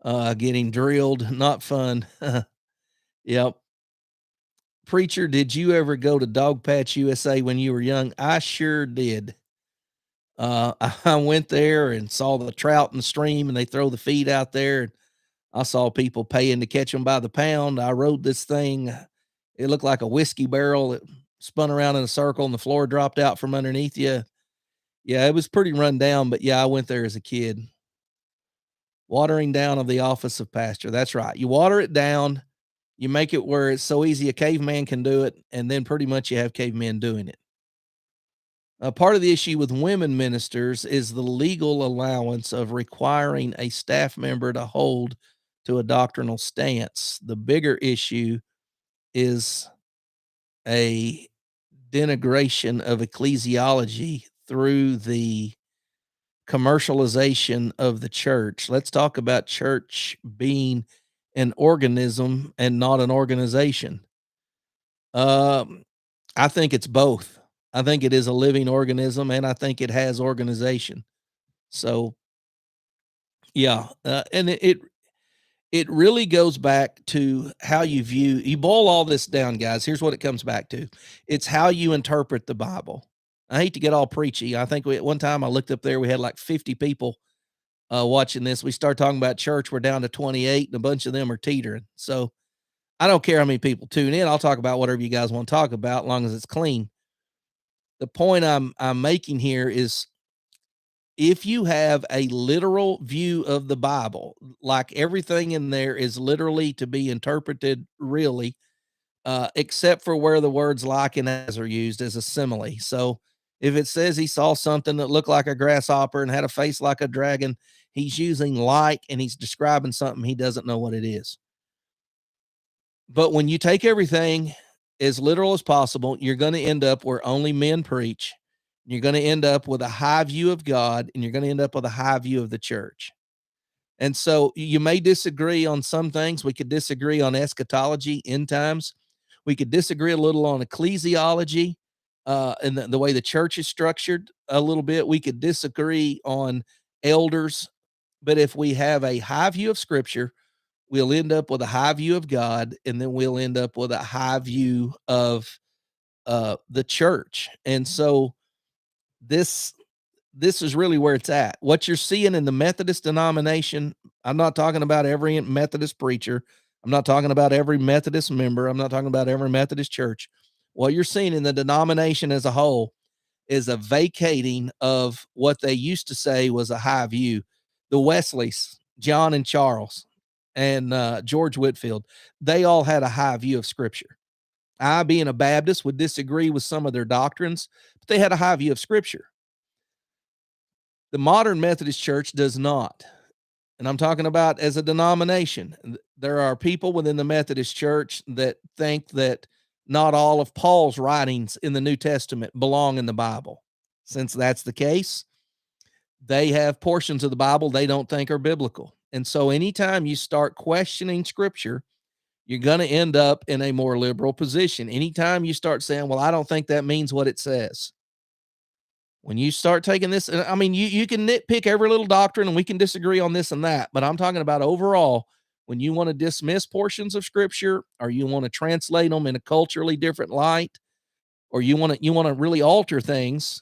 getting drilled, not fun. Yep. Preacher, did you ever go to Dog Patch USA when you were young? I sure did. I went there and saw the trout in the stream and they throw the feed out there. I saw people paying to catch them by the pound. I rode this thing. It looked like a whiskey barrel. It spun around in a circle and the floor dropped out from underneath you. Yeah, it was pretty run down, but yeah, I went there as a kid. Watering down of the office of pastor. That's right. You water it down, you make it where it's so easy a caveman can do it, and then pretty much you have cavemen doing it. Part of the issue with women ministers is the legal allowance of requiring a staff member to hold to a doctrinal stance. The bigger issue is a denigration of ecclesiology through the commercialization of the church. Let's talk about church being an organism and not an organization. Um, I think it's both. I think it is a living organism, and I think it has organization. So, yeah, and it really goes back to how you boil all this down, guys. Here's what it comes back to. It's how you interpret the Bible. I hate to get all preachy. I think at one time I looked up there, we had like 50 people watching this. We start talking about church, we're down to 28, and a bunch of them are teetering. So I don't care how many people tune in. I'll talk about whatever you guys want to talk about, as long as it's clean. The point I'm making here is, if you have a literal view of the Bible, like everything in there is literally to be interpreted really, except for where the words like and as are used as a simile. So if it says he saw something that looked like a grasshopper and had a face like a dragon, he's using like and he's describing something he doesn't know what it is. But when you take everything as literal as possible, you're going to end up where only men preach. You're going to end up with a high view of God, and you're going to end up with a high view of the church. And so you may disagree on some things. We could disagree on eschatology, end times. We could disagree a little on ecclesiology, and the way the church is structured a little bit. We could disagree on elders, but if we have a high view of Scripture, we'll end up with a high view of God, and then we'll end up with a high view of the church. And so this this is really where it's at. What you're seeing in the Methodist denomination, I'm not talking about every Methodist preacher. I'm not talking about every Methodist member. I'm not talking about every Methodist church. What you're seeing in the denomination as a whole is a vacating of what they used to say was a high view. The Wesleys, John and Charles, and George Whitfield, they all had a high view of Scripture. I, being a Baptist, would disagree with some of their doctrines, but they had a high view of Scripture. The modern Methodist Church does not. And I'm talking about as a denomination. There are people within the Methodist Church that think that not all of Paul's writings in the New Testament belong in the Bible. Since that's the case, they have portions of the Bible they don't think are biblical. And so anytime you start questioning Scripture, you're going to end up in a more liberal position. Anytime you start saying, well, I don't think that means what it says. When you start taking this, I mean, you can nitpick every little doctrine and we can disagree on this and that, but I'm talking about overall, when you want to dismiss portions of Scripture, or you want to translate them in a culturally different light, or you want to really alter things,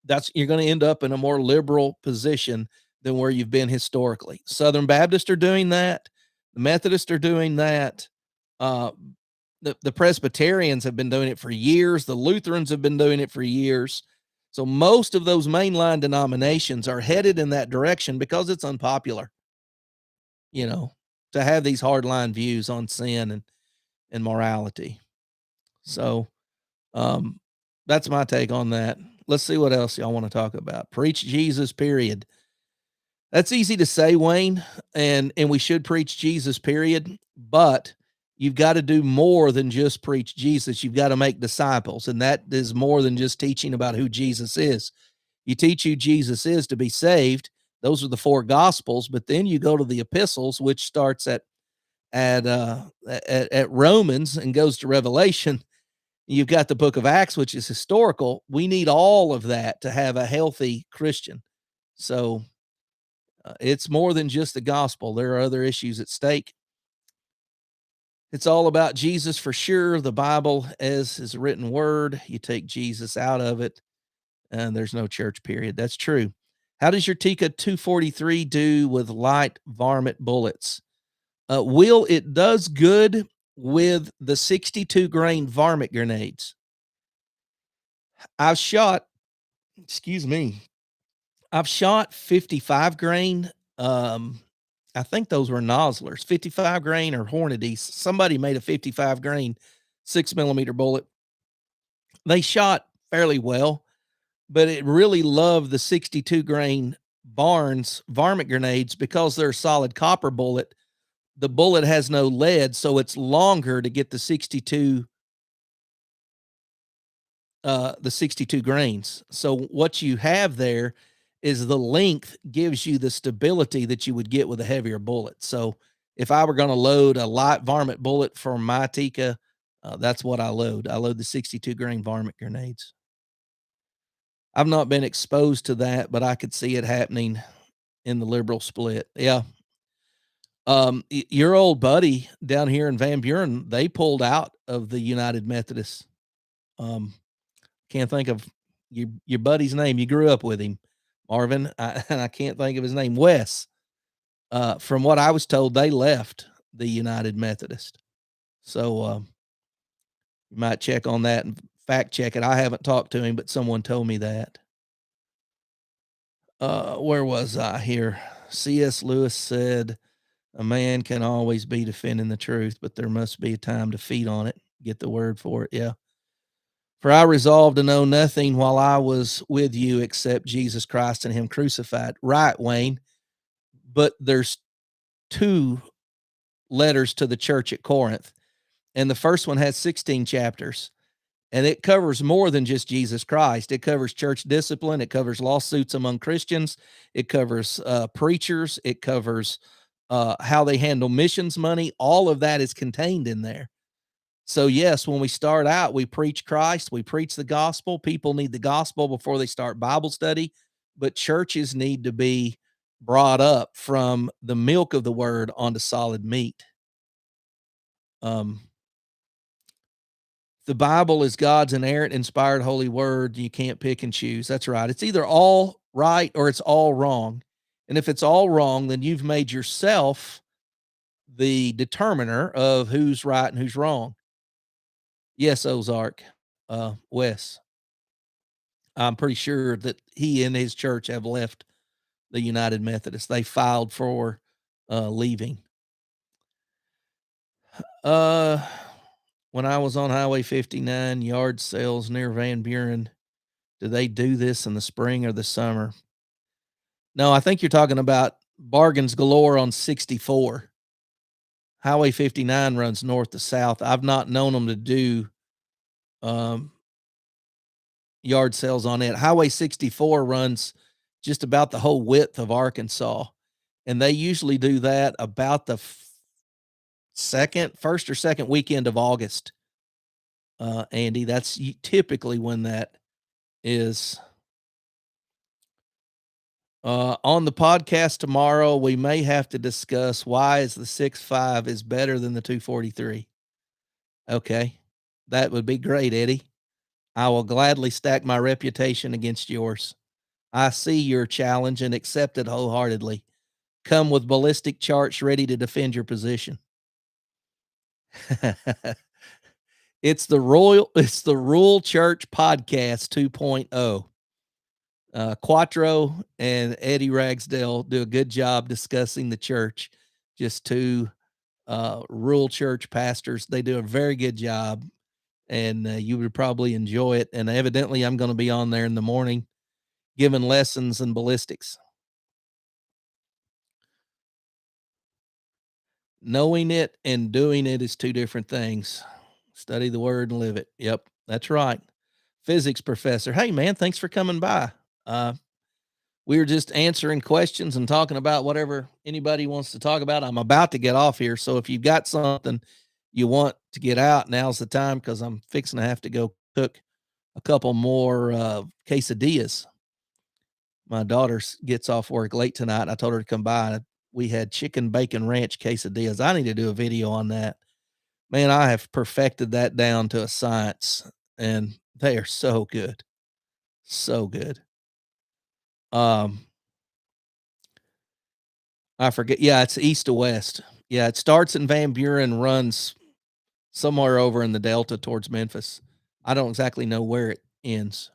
that's you're going to end up in a more liberal position than where you've been historically. Southern Baptists are doing that. The Methodists are doing that. Uh, the Presbyterians have been doing it for years. The Lutherans have been doing it for years. So most of those mainline denominations are headed in that direction because it's unpopular, you know, to have these hardline views on sin and morality. So um, that's my take on that. Let's see what else y'all want to talk about. Preach Jesus, period. That's easy to say, Wayne, and we should preach Jesus, period. But you've got to do more than just preach Jesus. You've got to make disciples, and that is more than just teaching about who Jesus is. You teach who Jesus is to be saved. Those are the four gospels, but then you go to the epistles, which starts at Romans and goes to Revelation. You've got the book of Acts, which is historical. We need all of that to have a healthy Christian. So it's more than just the gospel. There are other issues at stake. It's all about Jesus for sure. The Bible as is a written word. You take Jesus out of it, and there's no church, period. That's true. How does your Tika 243 do with light varmint bullets? Will, it does good with the 62 grain varmint grenades. I've shot, excuse me, I've shot 55 grain. I think those were nozzlers, 55 grain or Hornady. Somebody made a 55 grain 6 millimeter bullet. They shot fairly well, but it really loved the 62 grain Barnes varmint grenades because they're a solid copper bullet. The bullet has no lead, so it's longer to get the 62 grains. So what you have there is the length gives you the stability that you would get with a heavier bullet. So if I were going to load a light varmint bullet for my Tika, that's what I load. I load the 62 grain varmint grenades. I've not been exposed to that, but I could see it happening in the liberal split. Yeah. Your old buddy down here in Van Buren, they pulled out of the United Methodists. Um, Can't think of your buddy's name. You grew up with him, Marvin, and I can't think of his name. Wes. From what I was told, they left the United Methodist. So you might check on that and fact check it. I haven't talked to him, but someone told me that. Where was I here? C.S. Lewis said, "A man can always be defending the truth, but there must be a time to feed on it." Get the word for it. Yeah. For I resolved to know nothing while I was with you except Jesus Christ and him crucified. Right, Wayne. But there's two letters to the church at Corinth, and the first one has 16 chapters. And it covers more than just Jesus Christ. It covers church discipline. It covers lawsuits among Christians. It covers preachers. It covers how they handle missions money. All of that is contained in there. So, yes, when we start out, we preach Christ, we preach the gospel. People need the gospel before they start Bible study, but churches need to be brought up from the milk of the word onto solid meat. Um, the Bible is God's inerrant, inspired, holy word. You can't pick and choose. That's right. It's either all right or it's all wrong. And if it's all wrong, then you've made yourself the determiner of who's right and who's wrong. Yes, Ozark, Wes. I'm pretty sure that he and his church have left the United Methodist. They filed for leaving. Uh, when I was on Highway 59, yard sales near Van Buren, do they do this in the spring or the summer? No, I think you're talking about bargains galore on 64. Highway 59 runs north to south. I've not known them to do um, yard sales on it. Highway 64 runs just about the whole width of Arkansas, and they usually do that about the first or second weekend of August. Andy, that's typically when that is. On the podcast tomorrow, we may have to discuss why is the 6.5 is better than the 243. Okay, that would be great, Eddie. I will gladly stack my reputation against yours. I see your challenge and accept it wholeheartedly. Come with ballistic charts ready to defend your position. It's the Rural Church Podcast 2.0. Quattro and Eddie Ragsdale do a good job discussing the church. Just two rural church pastors. They do a very good job, and you would probably enjoy it. And evidently, I'm going to be on there in the morning giving lessons in ballistics. Knowing it and doing it is two different things. Study the word and live it. Yep, that's right. Physics professor. Hey, man, thanks for coming by. We were just answering questions and talking about whatever anybody wants to talk about. I'm about to get off here. So if you've got something you want to get out, now's the time because I'm fixing to have to go cook a couple more quesadillas. My daughter gets off work late tonight. I told her to come by. We had chicken bacon ranch quesadillas. I need to do a video on that. Man, I have perfected that down to a science, and they are so good. So good. I forget. Yeah, it's east to west. Yeah, it starts in Van Buren, runs somewhere over in the Delta towards Memphis. I don't exactly know where it ends.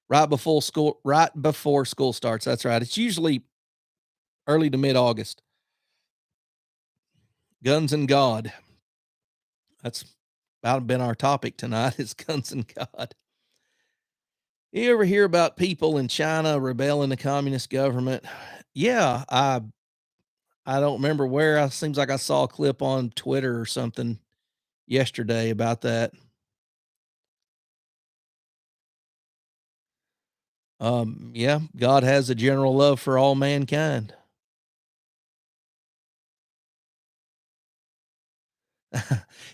Right before school starts. That's right. It's usually early to mid August. Guns and God. That's about been our topic tonight is guns and God. You ever hear about people in China rebelling the communist government? Yeah, I don't remember where. It seems like I saw a clip on Twitter or something yesterday about that. Yeah, God has a general love for all mankind.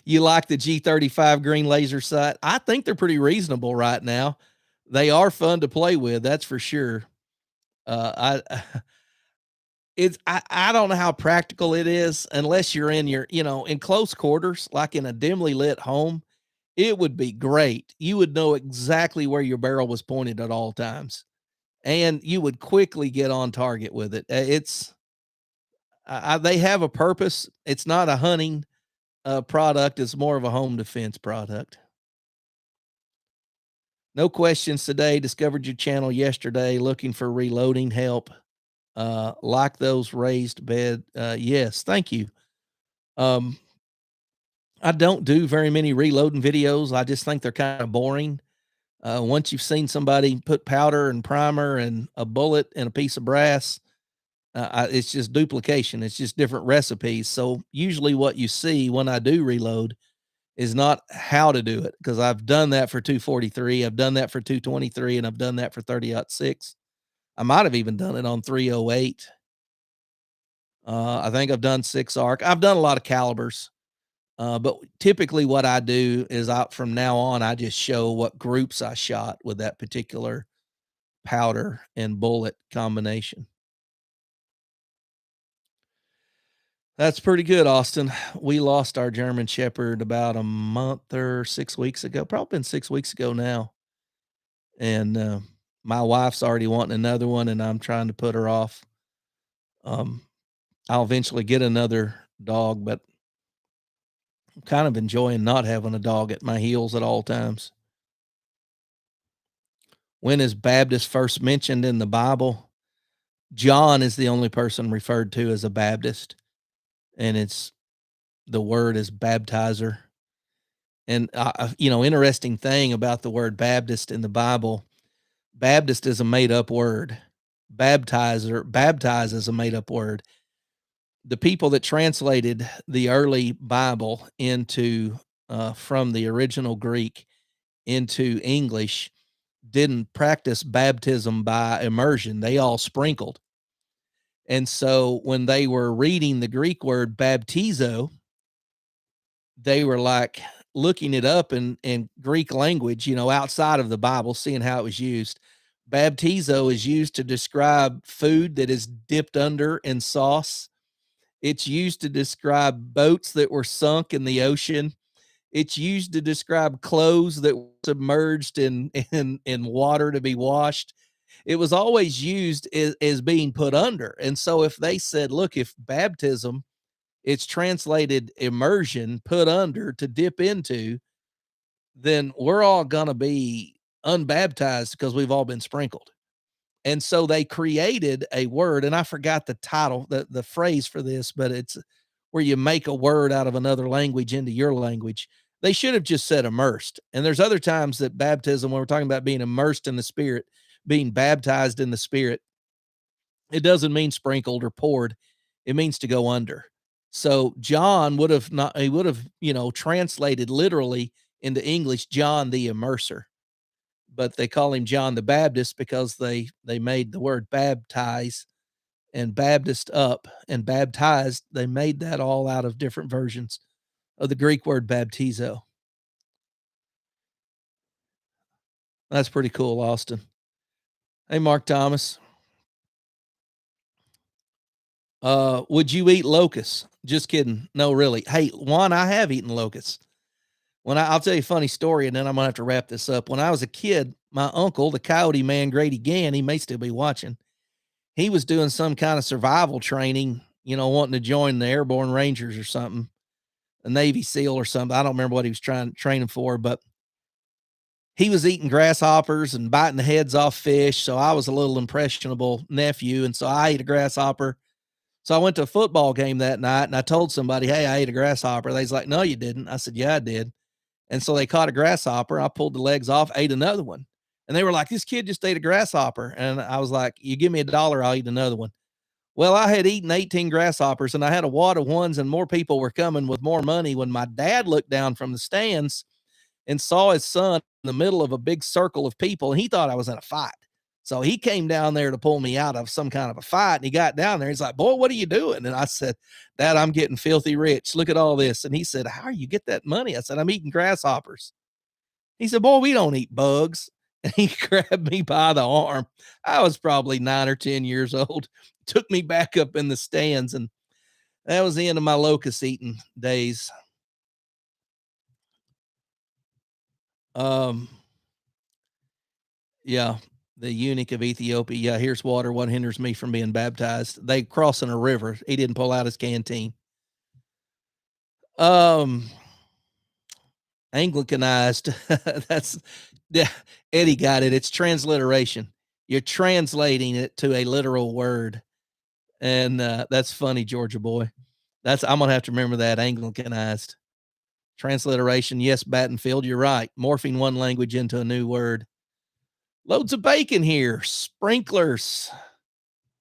You like the G35 green laser sight? I think they're pretty reasonable right now. They are fun to play with, that's for sure. I I don't know how practical it is unless you're in your, in close quarters, like in a dimly lit home. It would be great. You would know exactly where your barrel was pointed at all times, and you would quickly get on target with it. They have a purpose. It's not a hunting product. It's more of a home defense product. No questions today. Discovered your channel yesterday. Looking for reloading help. Like those raised bed. Yes, thank you. Um, I don't do very many reloading videos. I just think they're kind of boring. Once you've seen somebody put powder and primer and a bullet and a piece of brass, it's just duplication. It's just different recipes. So usually what you see when I do reload is not how to do it, because I've done that for 243, I've done that for 223, and I've done that for 30-06. I might have even done it on 308. I think I've done 6 arc. I've done a lot of calibers, but typically what I do is from now on, I just show what groups I shot with that particular powder and bullet combination. That's pretty good, Austin. We lost our German Shepherd about a month or 6 weeks ago, probably been 6 weeks ago now, and, my wife's already wanting another one, and I'm trying to put her off. Um, I'll eventually get another dog, but I'm kind of enjoying not having a dog at my heels at all times. When is Baptist first mentioned in the Bible? John is the only person referred to as a Baptist, and the word is baptizer. And, interesting thing about the word Baptist in the Bible, Baptist is a made up word. Baptize is a made up word. The people that translated the early Bible from the original Greek into English didn't practice baptism by immersion. They all sprinkled. And so when they were reading the Greek word baptizo, they were like looking it up in Greek language, outside of the Bible, seeing how it was used. Baptizo is used to describe food that is dipped under in sauce. It's used to describe boats that were sunk in the ocean. It's used to describe clothes that were submerged in water to be washed. It was always used as being put under. And so if they said, look, if baptism, it's translated immersion, put under, to dip into, then we're all going to be unbaptized because we've all been sprinkled. And so they created a word, and I forgot the title, the phrase for this, but it's where you make a word out of another language into your language. They should have just said immersed. And there's other times that baptism, when we're talking about being immersed in the Spirit, being baptized in the Spirit, it doesn't mean sprinkled or poured. It means to go under. So John would have not, he would have, translated literally into English, John the Immerser, but they call him John the Baptist because they made the word baptize and Baptist up and baptized. They made that all out of different versions of the Greek word baptizo. That's pretty cool, Austin. Hey, Mark Thomas. Would you eat locusts? Just kidding. No, really. Hey, Juan, I have eaten locusts. I'll tell you a funny story, and then I'm gonna have to wrap this up. When I was a kid, my uncle, the Coyote Man, Grady Gann, he may still be watching. He was doing some kind of survival training, wanting to join the Airborne Rangers or something, a Navy SEAL or something. I don't remember what he was training for, but he was eating grasshoppers and biting the heads off fish. So I was a little impressionable nephew, and so I ate a grasshopper. So I went to a football game that night, and I told somebody, "Hey, I ate a grasshopper." They was like, "No, you didn't." I said, "Yeah, I did." And so they caught a grasshopper. I pulled the legs off, ate another one. And they were like, "This kid just ate a grasshopper." And I was like, "You give me $1, I'll eat another one." Well, I had eaten 18 grasshoppers and I had a wad of ones, and more people were coming with more money when my dad looked down from the stands and saw his son in the middle of a big circle of people. And he thought I was in a fight. So he came down there to pull me out of some kind of a fight. And he got down there. He's like, "Boy, what are you doing?" And I said, "Dad, I'm getting filthy rich. Look at all this." And he said, "How do you get that money?" I said, "I'm eating grasshoppers." He said, "Boy, we don't eat bugs." And he grabbed me by the arm. I was probably 9 or 10 years old, took me back up in the stands. And that was the end of my locust eating days. Um, yeah, the eunuch of Ethiopia. Yeah, here's water. What hinders me from being baptized? They crossing a river. He didn't pull out his canteen. Um, Anglicanized. That's yeah, Eddie got it. It's transliteration. You're translating it to a literal word. And that's funny, Georgia boy. I'm gonna have to remember that. Anglicanized. Transliteration. Yes, Battenfield, you're right. Morphing one language into a new word. Loads of bacon here. Sprinklers.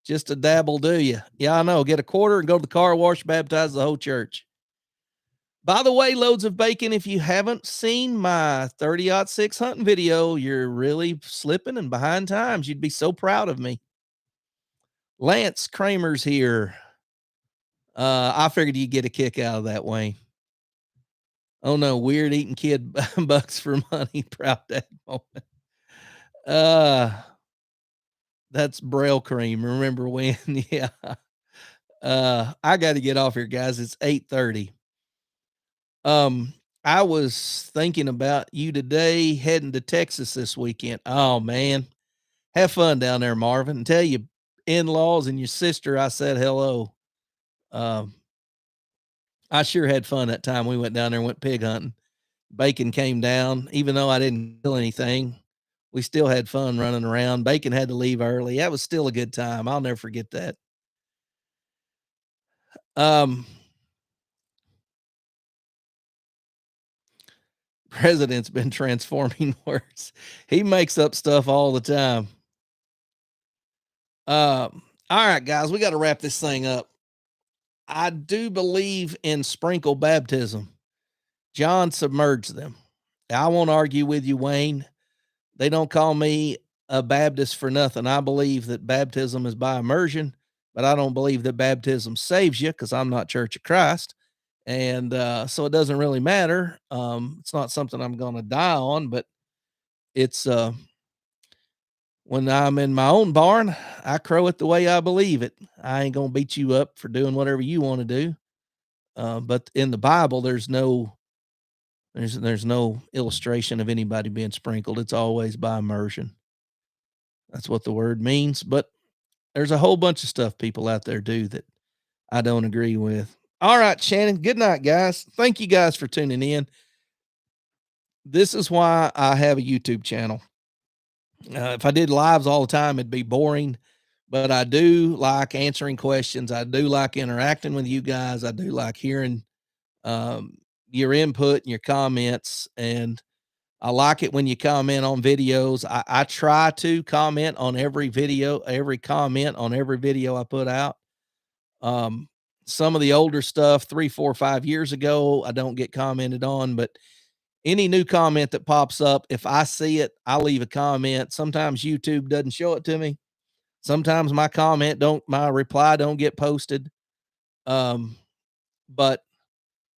Just a dabble, do you? Yeah, I know. Get a quarter and go to the car wash, baptize the whole church. By the way, loads of bacon, if you haven't seen my 30-06 hunting video, you're really slipping and behind times. You'd be so proud of me. Lance Kramer's here. I figured you'd get a kick out of that, Wayne. Oh no, weird eating kid bucks for money. Proud dad moment. Uh, that's Braille cream. Remember when? Yeah. I got to get off here, guys. It's 8:30. I was thinking about you today, heading to Texas this weekend. Oh man, have fun down there, Marvin. And tell your in-laws and your sister I said hello. Um, I sure had fun that time we went down there and went pig hunting. Bacon came down, even though I didn't kill anything. We still had fun running around. Bacon had to leave early. That was still a good time. I'll never forget that. Um, President's been transforming worse. He makes up stuff all the time. All right, guys, we got to wrap this thing up. I do believe in sprinkle baptism. John submerged them. I won't argue with you, Wayne. They don't call me a Baptist for nothing. I believe that baptism is by immersion, but I don't believe that baptism saves you because I'm not Church of Christ. And so it doesn't really matter. It's not something I'm going to die on, but it's when I'm in my own barn, I crow it the way I believe it. I ain't going to beat you up for doing whatever you want to do. But in the Bible, there's no illustration of anybody being sprinkled. It's always by immersion. That's what the word means. But there's a whole bunch of stuff people out there do that I don't agree with. All right, Shannon. Good night, guys. Thank you guys for tuning in. This is why I have a YouTube channel. If I did lives all the time, it'd be boring. But I do like answering questions. I do like interacting with you guys. I do like hearing your input and your comments. And I like it when you comment on videos. I try to comment on every video, every comment on every video I put out. Some of the older stuff, 3, 4, 5 years ago, I don't get commented on, but any new comment that pops up, if I see it, I leave a comment. Sometimes YouTube doesn't show it to me. Sometimes my reply don't get posted. But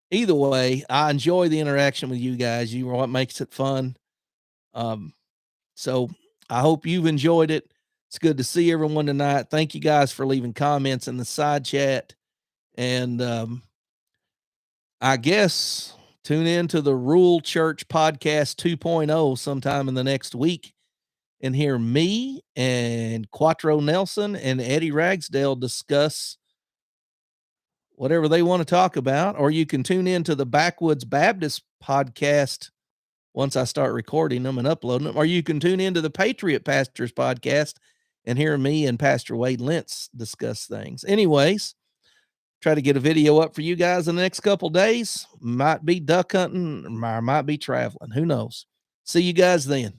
either way, I enjoy the interaction with you guys. You are what makes it fun. So I hope you've enjoyed it. It's good to see everyone tonight. Thank you guys for leaving comments in the side chat. And I guess tune in to the Rural Church Podcast 2.0 sometime in the next week and hear me and Quattro Nelson and Eddie Ragsdale discuss whatever they want to talk about. Or you can tune in to the Backwoods Baptist Podcast once I start recording them and uploading them. Or you can tune into the Patriot Pastors Podcast and hear me and Pastor Wade Lentz discuss things. Anyways, try to get a video up for you guys in the next couple days. Might be duck hunting, or might be traveling. Who knows? See you guys then.